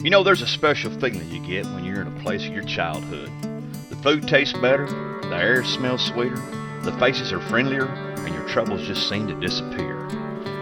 You know, there's a special feeling you get when you're in a place of your childhood. The food tastes better, the air smells sweeter, the faces are friendlier, and your troubles just seem to disappear.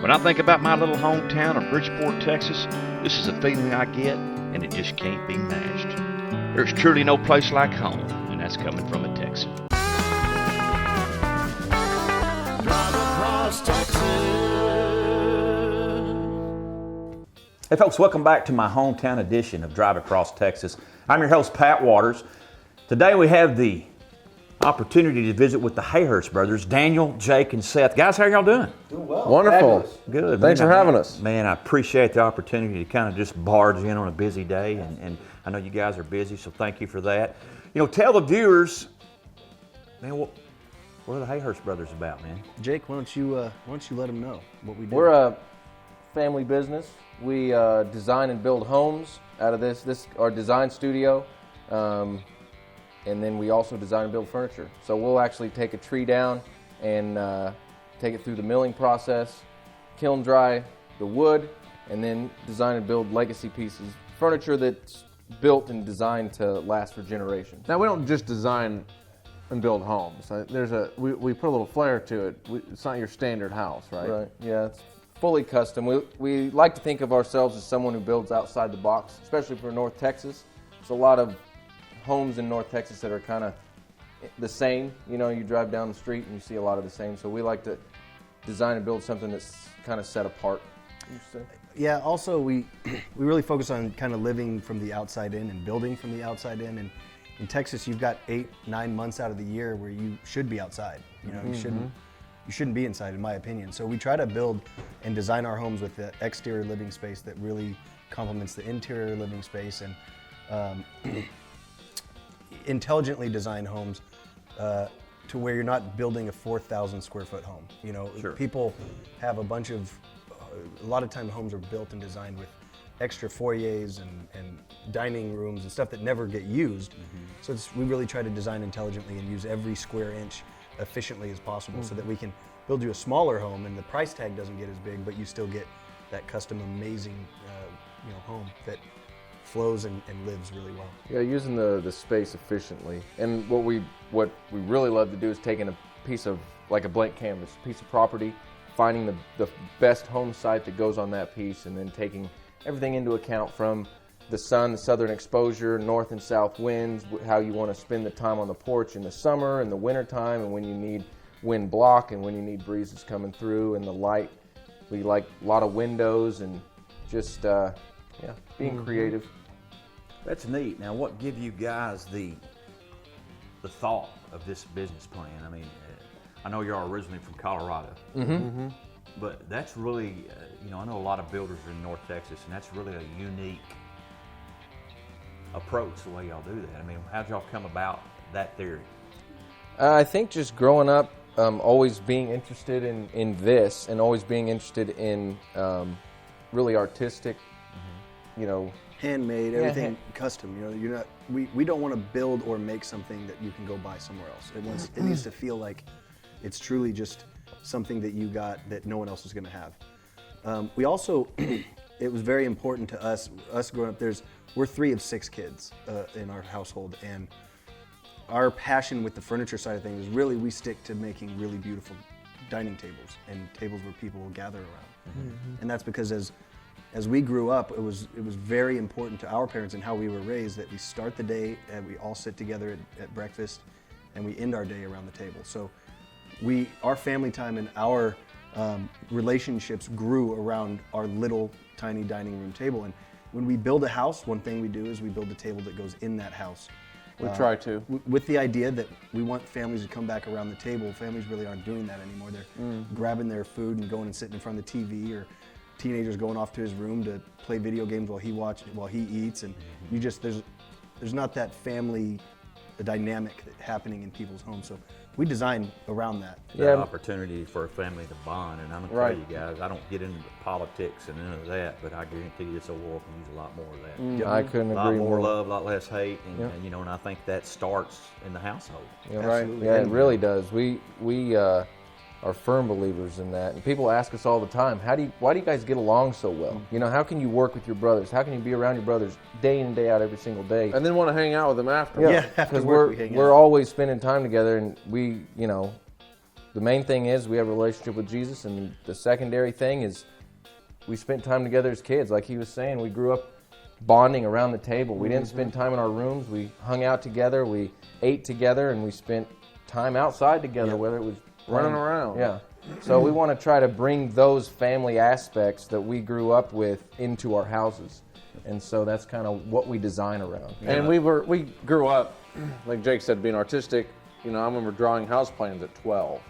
When I think about my little hometown of Bridgeport, Texas, this is a feeling I get, and it just can't be matched. There's truly no place like home, and that's coming from a Texan. Drive across Texas. Hey folks, welcome back to my hometown edition of Drive Across Texas. I'm your host, Pat Waters. Today we have the opportunity to visit with the Hayhurst brothers, Daniel, Jake, and Seth. Guys, how y'all doing? Doing well. Wonderful. Fabulous. Good. Thanks for having us. Man, I appreciate the opportunity to kind of just barge in on a busy day, and I know you guys are busy, so thank you for that. You know, tell the viewers, man, what are the Hayhurst brothers about, man? Jake, why don't you let them know what we do? We're a family business. We design and build homes out of this our design studio, and then we also design and build furniture. So we'll actually take a tree down and take it through the milling process, kiln dry the wood, and then design and build legacy pieces, furniture that's built and designed to last for generations. Now we don't just design and build homes. We put a little flair to it. It's not your standard house, right? Right. Yeah, it's fully custom. We like to think of ourselves as someone who builds outside the box, especially for North Texas. There's a lot of homes in North Texas that are kind of the same. You know, you drive down the street and you see a lot of the same. So we like to design and build something that's kind of set apart. Yeah, also we really focus on kind of living from the outside in and building from the outside in. And in Texas, you've got 8-9 months out of the year where you should be outside. You know, you shouldn't be inside, in my opinion. So we try to build and design our homes with the exterior living space that really complements the interior living space, and intelligently design homes to where you're not building a 4,000 square foot home. You know, Sure. People have a lot of time homes are built and designed with extra foyers and dining rooms and stuff that never get used. So we really try to design intelligently and use every square inch efficiently as possible so that we can build you a smaller home and the price tag doesn't get as big, but you still get that custom amazing home that flows and lives really well. Yeah, using the space efficiently. And what we really love to do is taking a piece of, like a blank canvas, a piece of property, finding the best home site that goes on that piece, and then taking everything into account from the sun, the southern exposure, north and south winds, how you want to spend the time on the porch in the summer and the winter time, and when you need wind block and when you need breezes coming through, and the light. We like a lot of windows and just being creative. That's neat. Now, what give you guys the thought of this business plan? I mean, I know you're originally from Colorado, but that's really, I know a lot of builders are in North Texas, and that's really a unique approach the way y'all do that. I mean, how'd y'all come about that theory? I think just growing up, always being interested in this, and always being interested in really artistic, Handmade, everything custom. You're not. We don't want to build or make something that you can go buy somewhere else. It needs to feel like it's truly just something that you got that no one else is going to have. We also, it was very important to us growing up. We're 3 of 6 kids in our household, and our passion with the furniture side of things is really we stick to making really beautiful dining tables and tables where people will gather around. And that's because as we grew up, it was very important to our parents and how we were raised that we start the day and we all sit together at breakfast, and we end our day around the table. So our family time and our relationships grew around our little tiny dining room table. And when we build a house, one thing we do is we build a table that goes in that house. We try to. With the idea that we want families to come back around the table. Families really aren't doing that anymore. They're grabbing their food and going and sitting in front of the TV, or teenagers going off to his room to play video games while he eats, and there's not that family dynamic happening in people's homes. So we design around that. That opportunity for a family to bond, and I'm gonna tell you guys, I don't get into politics and none of that, but I guarantee you this old world can use a lot more of that. I couldn't agree more. A lot more love, a lot less hate, and I think that starts in the household. Yeah, right. Yeah, it really does. We are firm believers in that. And people ask us all the time, why do you guys get along so well? You know, how can you work with your brothers? How can you be around your brothers day in and day out every single day? And then want to hang out with them after. Yeah, after because work we hang we're out. always spending time together, and we, you know, the main thing is we have a relationship with Jesus, and the secondary thing is we spent time together as kids. Like he was saying, we grew up bonding around the table. We didn't spend time in our rooms. We hung out together. We ate together, and we spent time outside together, whether it was Running around. Yeah. So we want to try to bring those family aspects that we grew up with into our houses. And so that's kind of what we design around. And we grew up, like Jake said, being artistic. You know, I remember drawing house plans at 12.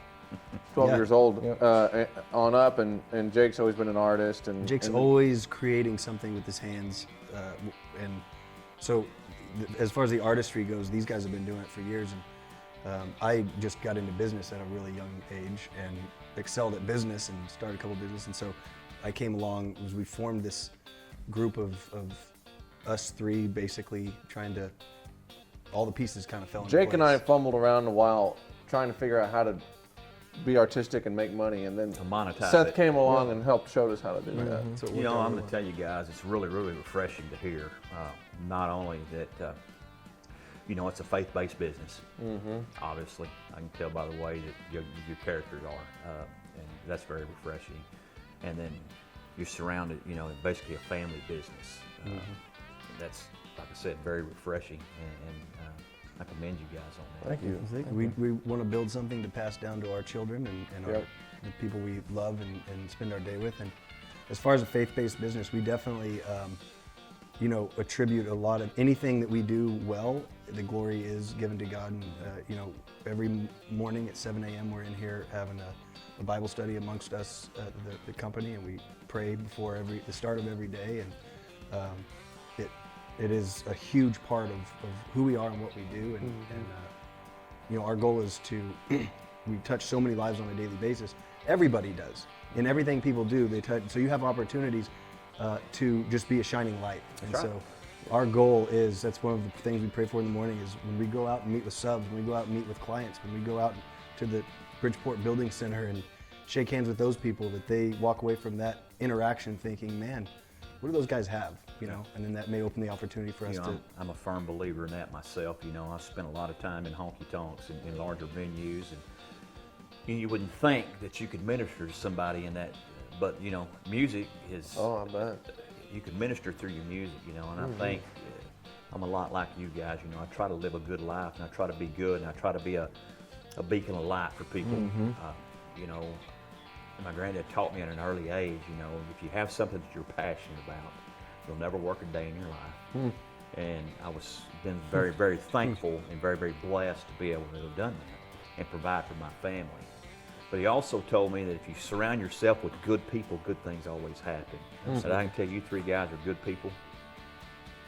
12 Yeah. years old on up, and Jake's always been an artist. And Jake's and always creating something with his hands, and so as far as the artistry goes, these guys have been doing it for years. And I just got into business at a really young age and excelled at business and started a couple businesses. And so I came along as we formed this group of us three, basically trying to. All the pieces kind of fell into Jake place. and I fumbled around a while trying to figure out how to be artistic and make money, and then To monetize Seth it. came along and showed us how to do that. So it You worked know, out I'm really going to tell you guys, it's really, really refreshing to hear. Not only that, you know, it's a faith-based business. Obviously, I can tell by the way that your characters are, and that's very refreshing. And then you're surrounded, you know, in basically a family business. That's, like I said, very refreshing, and I commend you guys on that. Thank you. We want to build something to pass down to our children and Yep. the people we love and spend our day with. And as far as a faith-based business, we definitely, you know, attribute a lot of anything that we do well. The glory is given to God. And, you know, every morning at 7 a.m. we're in here having a Bible study amongst us, the company, and we pray before the start of every day. And it is a huge part of who we are and what we do. And you know, our goal is to, we touch so many lives on a daily basis. Everybody does. In everything people do, they touch. So you have opportunities to just be a shining light. And so our goal is, that's one of the things we pray for in the morning, is when we go out and meet with subs, when we go out and meet with clients, when we go out to the Bridgeport Building Center and shake hands with those people, that they walk away from that interaction thinking, man, what do those guys have? You know, and then that may open the opportunity for us You know, to. I'm a firm believer in that myself. You know, I spent a lot of time in honky tonks and in larger venues, and you wouldn't think that you could minister to somebody in that, but you know, music is. Oh, I bet. You can minister through your music, you know, and I think I'm a lot like you guys. You know, I try to live a good life, and I try to be good, and I try to be a beacon of light for people. You know, my granddad taught me at an early age, you know, if you have something that you're passionate about, you'll never work a day in your life. And I was been very, very thankful and very, very blessed to be able to have done that and provide for my family. But he also told me that if you surround yourself with good people, good things always happen. And I can tell you three guys are good people,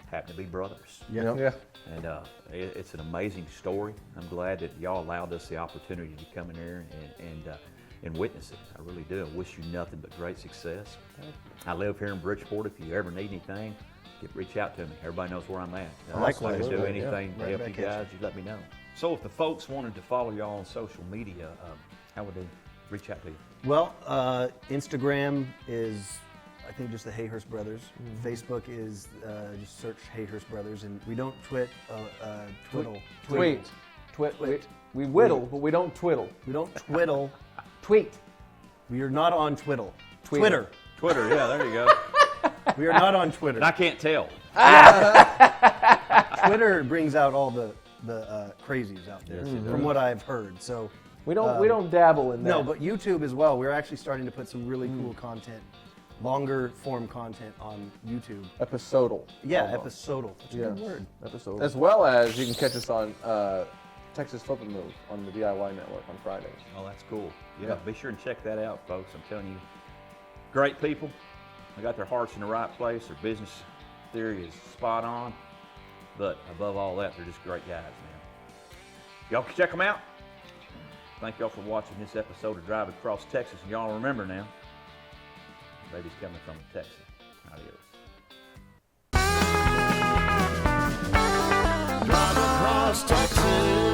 happen to be brothers. Yeah. And it's an amazing story. I'm glad that y'all allowed us the opportunity to come in here and witness it. I really do. I wish you nothing but great success. I live here in Bridgeport. If you ever need anything, reach out to me. Everybody knows where I'm at. Likewise. If I can do Yeah. anything to Right help back you at guys, you let me know. So if the folks wanted to follow y'all on social media, how would they reach out to you? Well, Instagram is, I think, just the Hayhurst Brothers. Facebook is just search Hayhurst Brothers, and we don't twiddle. Tweet. We whittle, but we don't twiddle. We don't twiddle. Tweet. We are not on Twiddle. Twitter. Twitter, yeah, there you go. We are not on Twitter. And I can't tell. Twitter brings out all the crazies out there, from what I've heard. So We don't dabble in that. no, but YouTube as well. We're actually starting to put some really cool content, longer form content on YouTube. Episodal. Yeah, almost. episodal. That's a good word. episode. As well as you can catch us on Texas Flip and Move on the DIY Network on Fridays. Oh, that's cool. Yeah, be sure and check that out, folks. I'm telling you, great people. They got their hearts in the right place. Their business theory is spot on. But above all that, they're just great guys, man. Y'all can check them out. Thank y'all for watching this episode of Drive Across Texas. And y'all remember now, baby's coming from Texas. Adios. Drive across Texas.